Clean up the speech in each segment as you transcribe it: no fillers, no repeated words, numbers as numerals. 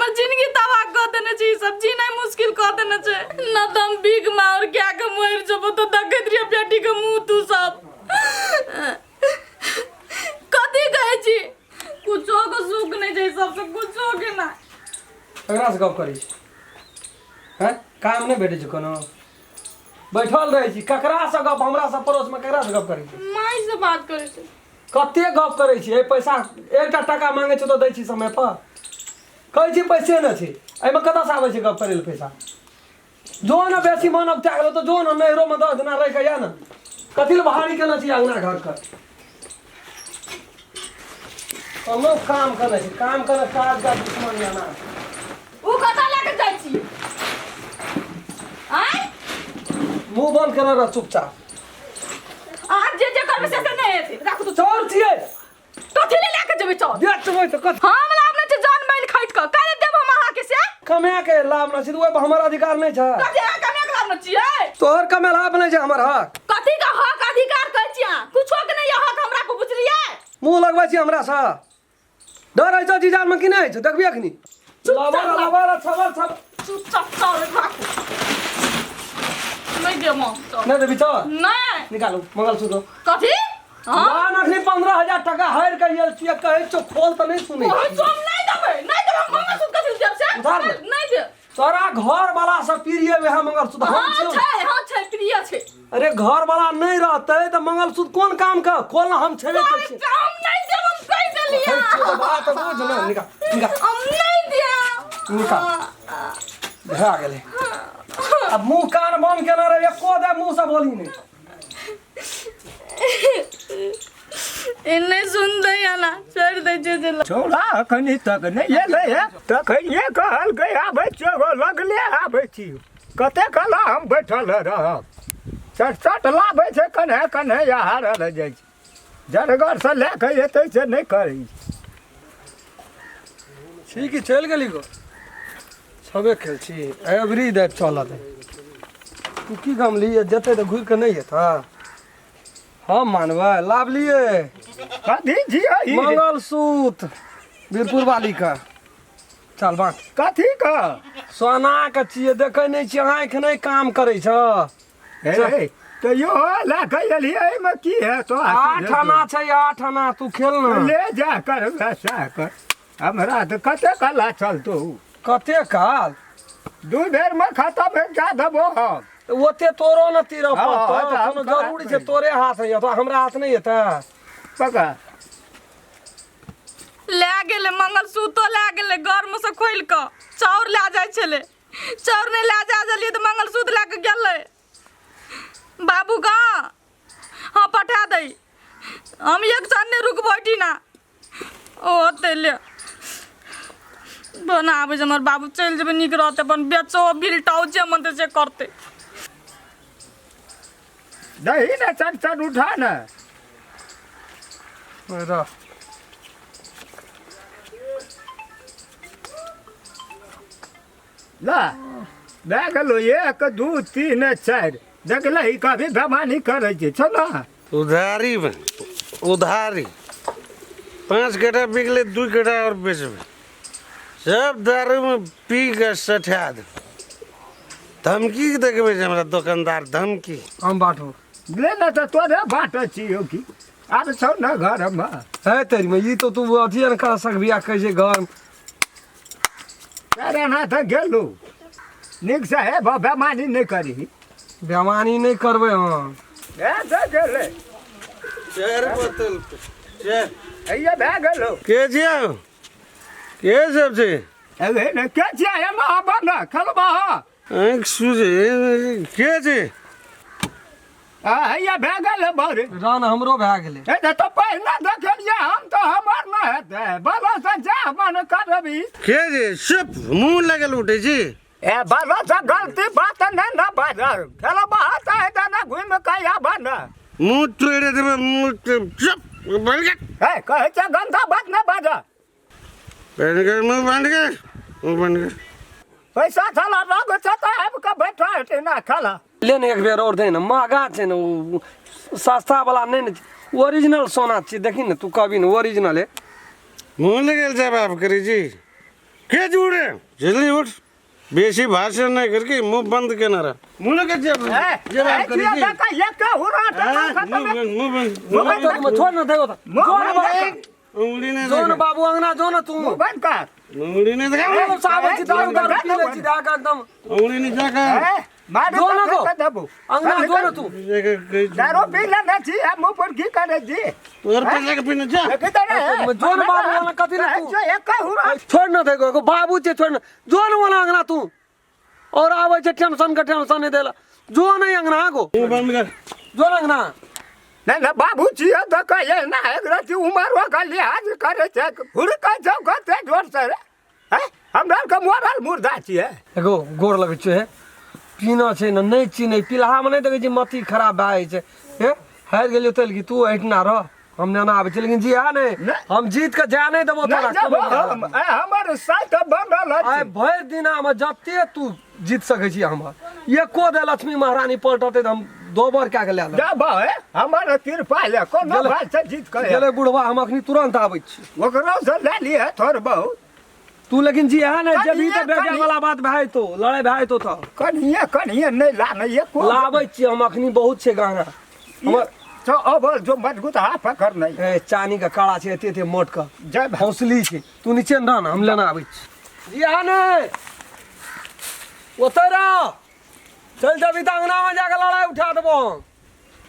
हमर जिंदगी तबाह कर देने छी, सब जीना मुश्किल कर देने छे। न त हम भीख मार क्या के मर जब तो देखत रही बेटी के मुंह तू सब कथी कहै छी, कुछो को सुख नहीं छै, सबसे कुछो के ना। ककरा से गप करै छी? हैं काम नहीं भेटै छै कोनो? बैठल रहै छी, ककरा से गप? हमरा से पड़ोस में ककरा से गप करै छी? माई से बात करै छी। कते गप करै छी? पैसा एकटा टका मांगे छै तो दै छी समय पर? कहै छी पैसे न छै, एहिमे कतऽ से आबै छै गप करै ले पैसा? जो न बेसी मन अब त्याग तो जो न नहरो में 10 दिना रह के या न, कथी ले बहारी केना छी अंगना घर कर? कोनो काम करे छी, काम करे काज का दुश्मन या ना। उ कतऽ लेके जाइ छी? आय मुंह बंद कर रह चुपचाप। आज जे करबे से नहीं हेतै, राखू तो चोर छियै, कथी ले लेके जेबै चोर? देख चोर तो कथी हम लाभ नै छै जान माइल खाइत क काहे देब हम अहाँ के से? कमे के लाभ न छै, ओइ पर हमर अधिकार नहीं छै। कथी अहाँ कमे के लाभ न छियै? तोहर कमे लाभ नहीं छै, हमर हक। कथी का हक अधिकार कहै छी अहाँ? कुछो के नहीं हक हमरा को बुझलियै? मुंह लगबै छी हमरा से? डर है जी जान में कि नहीं छै? देखबी अखनी लावर छबर चुपचाप चोर राखू। नहीं देब हम चोर। नहीं देबी चोर? नहीं। निकालू मंगलसूत्र। कथी? हां मान अखनी 15,000 टका हार के येल छियै, कहै छौ खोल त नहीं सुनै ओहे छी। हम नहीं देबै, नहीं देब हम मंगलसूत्र कथी देब से? उधार ले। नहीं देब। तोरा घर वाला से प्रिय वह मंगलसूत्र हम हां छियौ। हां छै प्रिय छै। अरे घर वाला नहीं रहते त मंगलसूत्र कोन काम का खोल हम छेबे कर छी। हम नहीं देब, हम कह देलियै। तो बात बुझ ना, निकाल हम नहीं देब। निकाल भा गेले। अब मुंह कान बंद केना रे, एको दे मुंह से बोली नहीं। इन्ने सुन दे या ना छोड़ दे जे छोड़ा अखनी तक नहीं एले है, तखनिए कहल गई आबै छो लगले आबै छी। कते कला हम बैठल रहब, चट लाबै छै कन्हे कन्हे आहार रह जाइ छै। जरगर से ले के एतै से नहीं करै ठीक चल गेली गो छबे खेल छी एवरी दे चलत। तू की काम लिए जते तो घुर के नहीं हेता? हम मानबै लाभ लिए कथी जी मंगलसूत्र वीरपुर वाली का। चल बात कथी का सोना के छिए, देखे नहीं छी आँख नहीं काम करे छ। तो यो ला के एलिए में की है तो 8 आना छै, 8 आना तू खेल ना। ले जा कर वैसा कर, हमरा तो कते कला चलतो। कते काल 2 बेर में खत्म हो जा देबो हम। ओते तोरो न तीर हाँ, हाँ, कोनो जरूरी छै तोरे हाथ है तो हमरा हाथ नहीं हेता। पका ले गेले मंगलसूत्र ले गेले घर में से खोल के चाउर ले जाय छले, चाउर नहीं ले जा जलिए तो मंगलसूत्र लेके गेले। बाबू का हाँ पठा दे, हम एक साल नहीं रुक बैठी ना। ओ तेले बनाबे हमर बाबू चल जेबे निक रहते, अपन बेचो बिलटाओ जे मन से करते। दही ना चट उठा ना रह ला भए गेलो 1 2 3 4 देखल ही कभी बेमानी करे छै चलो। उधारी में उधारी 5 कट्ठा बिकले 2 कट्ठा और बेचबे, सब दारू में पी के सठा दे। धमकी देखबे हमरा दुकानदार धमकी हम बाटो ले ना तो तोरे बाट छियो की आब छौ ना घर में है तेरी में ये तो तू अथी न कर सकबी आ कहे घर तेरे ना तो गेलू निक से है बेमानी नहीं करी। बेमानी नहीं करबे हम ए जा गेले 4 बोतल चार ये भए गेलो के जियो के सब छै? अरे ने के छिया हम बन खलबा आँख सूजे के छै? ये भए गेल बड़ रान हमरो भए गेले। ए तो पहले देखलिए हम तो हमर न हेते बाबा से जा मन करबी के छै? चुप मुंह लगल उठे छी। ए बाबा से गलती बात नहीं ना बाजर चलो बात है ना घूम के या बन मुंह तोड़े देबे, मुंह चुप बंद कर। ए कहे छ गंदा बात ना बाजा बंद कर मुंह बंद कर, मुंह बंद कर। पैसा चला रग छ त अब का बैठा है ना खाला लेने एक बेर और दे न, महगा छै न, सस्ता वाला नहीं न, ओरिजिनल सोना छी। देखी न तू कभी न ओरिजिनल है। मुंह लगल जवाब करी जी। के जुड़े जल्दी उठ बेसी भाषण नहीं करके मुंह बंद के ना रहा मुंह के जब जवाब करी ये का ये का हो रहा मुंह बंद छोड़ ना देखो उंगली ने जो ना बाबू अंगना जो ना तू बंद कर उंगली ने देखा साहब ci दारू दारू पी ले ci दा का एकदम उंगली ने जाका मार जो ना को दबो अंगना जो ना तू दारू पी लेना छी हम मुंह पर की करे जी और पैसा के पीने जा किधर है जो ना बाबू वाला कथी ना तू जो एक का हो रहा छोड़ ना देखो को बाबू छे छोड़ ना जो ना वाला अंगना तू और आवे छे टेंशन का टेंशन नहीं देला जो नहीं अंगना को मुंह बंद कर जो ना अंगना ना बाबू जी तो कहे ना एक राती उमर का लिहाज करे छे हुड़का जाओ करते जोर से है हमरा का मोरल मुर्दा छी है एगो गोर लगे छे पीना छे ना नहीं चीने पिलहा में नहीं देखे छी मती खराब भाई छे हे हार गेलियो तल की तू ऐठना रह हमने ना आवे छे लेकिन जी आ नहीं हम जीत के जा नहीं देबो तोरा हमर साथ बनल आय है भर दिन हम जते तू जीत सके छी हमर ये को दे लक्ष्मी महारानी पलटते त हम दो बार क्या के ले ले जब है हमर कृपा ले कोनो भाई से जीत के गेले बुढ़वा हम अखनी तुरंत आबै छी ओकरो से ले लिए थोड़ बहुत तू लेकिन जी है ना जब ई तो बेटा वाला बात भाई तो लड़ाई भाई तो था कनिए नहीं लाने ये को लाबै छी हम अखनी बहुत छे गहना हमर तो अब जो मजबूत हाथ पकड़ नहीं ए चानी का काड़ा छे एते एते मोट का जब हौसली छे तू नीचे न रह हम लेना आबै छी जी आ ने उतरा चल जब इता अंगना में जाके लड़ाई उठा देबो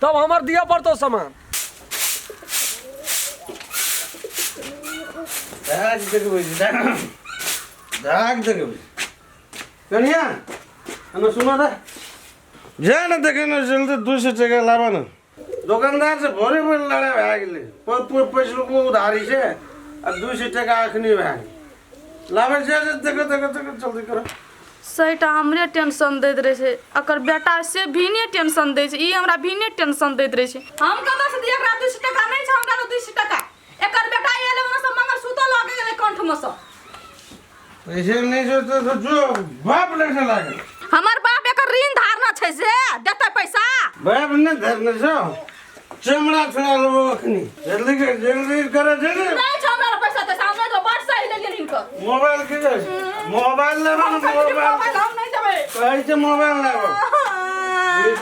तब हमर दिया पड़तो सामान दाग देखबे दाग देखबे कनिया हम सुना था जा ना देखे ना जल्दी 200 टका लावा ना दुकानदार से भोरे भोरे लड़ाई भए गेलै पैसा को उधारी से आ 200 टका अखनी भए गेल लावे जा देखो देखो देखो जल्दी करो सहीटा हमरे टेंशन दैत रहे छै अकर बेटा से भी ने टेंशन दै छै ई हमरा भी ने टेंशन दैत रहे छै हम कतऽ से दिए एकरा 200 टका नहीं छै हमरा 200 टका एकर बेटा एले ओना सब मंगल सूतो लागे गेलै कंठ में से पैसे नहीं जो जो बाप लेने लागे हमर बाप एकर ऋण धारना छै से देतै पैसा बाप ने धरने छौ चमड़ा छोड़ा लेबो अखनी जल्दी करे जल्दी नहीं छै हमरा पैसा त सामने तो बड़ सही लेलिए इनका मोबाइल के जाय मोबाइल लेबो ना मोबाइल हम नहीं देबै कहै छै मोबाइल लेबो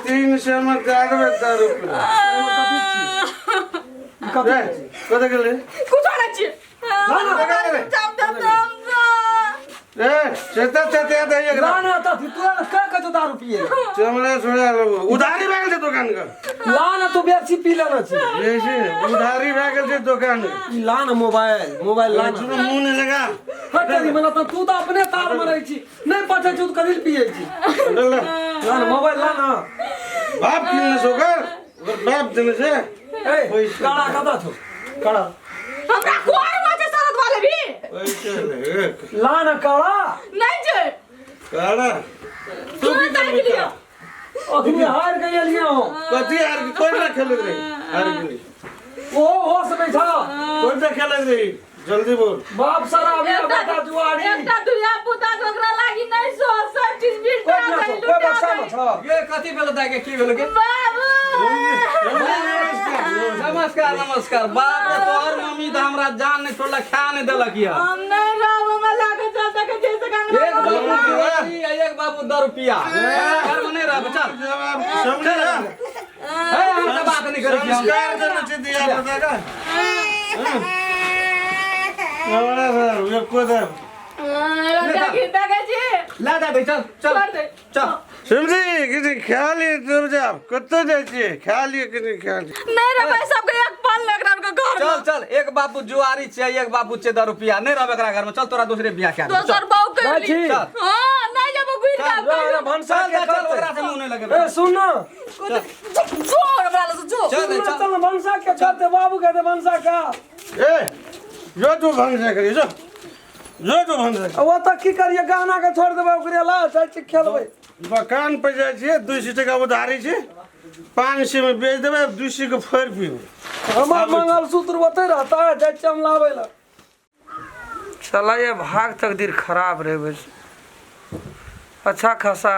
300 में काटबे 10 रुपया कत गेले कुछ नहीं छी ना लगा दे ए चेता चेता दे एक लाने आता थी तू का का तो दारू पिए चमड़ा छोड़ा लेबो उधारी भए गेल छै दुकान का लाना तो बेची पी लेना छी जैसे उधारी भए गेल छै दुकान ई लाना मोबाइल लाना लाना मुंह नहीं लगा हटरी मना तो तू तो अपने तार में रही छी नहीं पछे छी तो कदिल पिए छी लाना मोबाइल लाना बाप किन सोकर और बाप देने से ए काड़ा कदा छो काड़ा हमरा कोर में छै सरद वाले भी पैसे ले लाना काड़ा नहीं छै काड़ा तू भी देख लियो अखनी हार गए लिया हो कथी यार कोन ना खेले रे हार गेली ओ होश में था कोन ना खेले रे जल्दी बोल बाप सारा अभी बता जुआड़ी एकटा दुनिया पुता ओकरा लागी नहीं सो सब चीज बिट कोई ना छो कोई बच्चा ना छो ये कथी भेल दागे की भेल के बाबू नमस्कार नमस्कार बाप रे तोहर मम्मी तो हमरा जान नहीं छोड़ला खा नहीं देलक या हम नहीं रहब में लागे चलता के जैसे एक गंगा बाबू की एक बाबू 10 रुपया घर में नहीं रह चल जवाब समझे ना ए हम तो बात नहीं करी संस्कार देना चाहिए दिया पता का हमारा सर ये को दे देखी देखे जी ला दे चल चल छोड़ दे चल समझी किसी ख्याल ही तुम जाओ कत्तो जाइए ख्याल ही किसी ख्याल नहीं रे भाई सबके एक पल लग रहा उनका घर चल चल एक बाबू जुआरी छे एक बाबू छे 10 रुपया नहीं रह एकरा घर में चल तोरा दूसरे बियाह क्या दोसर बाऊ कर ली बाजी। हां नहीं जब गुइर का रे भंसा चल के चल ओकरा से मुंह नहीं लगे ए सुन ना जोर वाला से जो चल चल चल भंसा के कहते बाबू कहते भंसा का ए जो तू भंग करी जो तू भंग वो तक की करिए गाना के छोड़ देबे ओकरे ला चाहे खेलबे मकान पे जाए छे 200 टका उधारी छे 500 में बेच देबे 200 के फेर पीबे हमार मंगलसूत्र बते रहता है जय चम लावे ला चला ये भाग तकदीर खराब रहे बस अच्छा खासा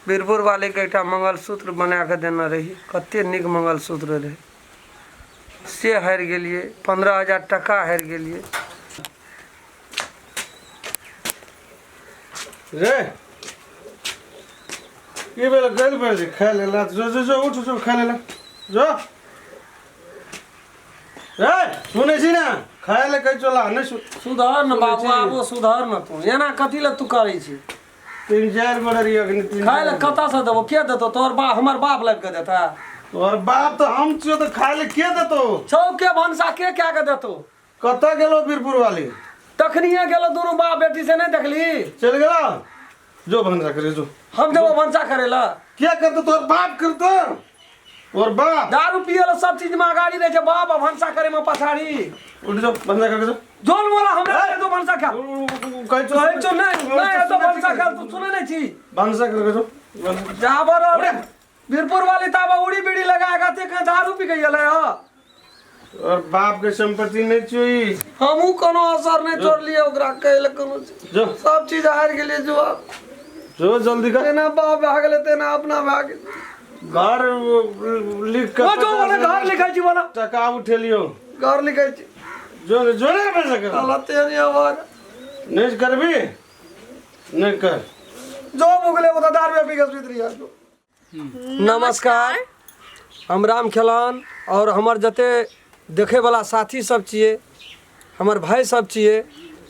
बीरपुर वाले के एकटा मंगलसूत्र बना के देना रही कते निक मंगलसूत्र रहे से हार गेलिए 15,000 टका हार गेलिए रे ये बेला गल पर जे खा लेला जो जो जो उठ जो खा लेला जो रे सुने छी ना खाए ले कह चला नहीं सुधार न बाबू आबो सुधार न तू एना कथी ले तू करै छी 3-4 बड़ा रियो कि खाए ले कता से देबो के देतो तोर बाप हमर बाप लग के देता और बाप तो हम छियो तो खाए ले के देतो चौक के भंसा के क्या के देतो कत गेलो बीरपुर वाली तखनिए गेलो दोनों बाप बेटी से नहीं देखली चल गेला जो भंसा करे जो हम देबो भंसा करेला क्या करतो तोर बाप करतो और बाप दारू पियला सब चीज में आगाड़ी रहे छै बाप भंसा करे में पछाड़ी उठ जो भंसा कर जो जोन बोला हमरा दे दो भंसा खा कह जो कहै छौ नहीं तो भंसा खा तू सुनै नहीं छी भंसा कर जो जाबर वीरपुर वाली ताबा उड़ी बीड़ी लगाएगा ते का दारू पी गई है और बाप के संपत्ति नहीं चाहिए हमू कोनो असर नहीं छोड़ लिए ओकरा कहले कोनो जो सब चीज हार गेले जो जो जल्दी कर तेना बाप भाग ले तेना अपना भाग घर लिख वो कर जो वाला घर लिखाई छी वाला टका उठेलियो घर लिखाई छी जो जो नहीं पैसा कर साला तेरी आवाज नहीं करबी नहीं कर जो मुगले वो दारू पी के सुत रही है नमस्कार हम राम खेलान और हमर जते देखे वाला साथी सब छिए हमर भाई सब छिए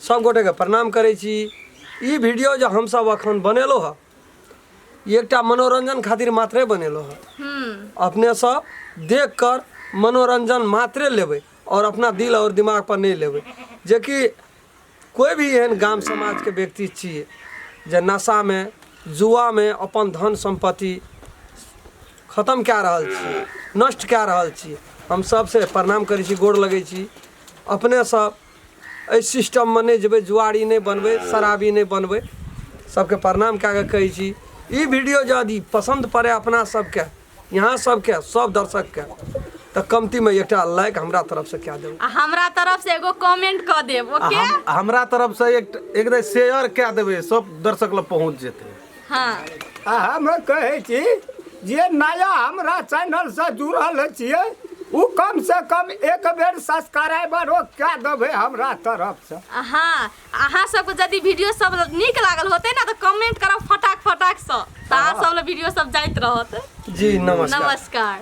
सब गोटे के प्रणाम करै छी ई वीडियो जो हम सब अखन बनेलो ह एकटा मनोरंजन खातिर मात्रे बनेलो ह अपने सब देख कर मनोरंजन मात्रे लेबै और अपना दिल और दिमाग पर नहीं लेबै जे कि कोई भी एहन गाम समाज के व्यक्ति छिए जे नशा में जुआ में अपन धन संपत्ति खत्म कए रहल छी नष्ट कए रहल छी हम सबसे प्रणाम करै छी गोड़ लगै छी अपने सब एहि सिस्टम में नहीं जेबै जुआरी नहीं बनबै शराबी नहीं बनबै सबके प्रणाम कए कऽ कहै छी ई वीडियो यदि पसंद पड़े अपना सबके यहाँ सबके सब दर्शक के तो कमती में एकटा लाइक हमरा तरफ से क्या देब हमरा तरफ से एगो कमेंट क देब ओके हमरा तरफ से एक शेयर क्या देबे सब दर्शक लग पहुंच जेते हाँ हम कहै छी जे नया हमरा चैनल से जुड़ल छिए उ कम से कम एक बेर सब्सक्राइबर क्या देबे हमरा तरफ से हाँ अहाँ सबके यदि वीडियो सब नीक लागल होते ना तो कमेंट करब फटाक से तो अहाँ सब वीडियो सब जाइत रहत जी नमस्कार नमस्कार।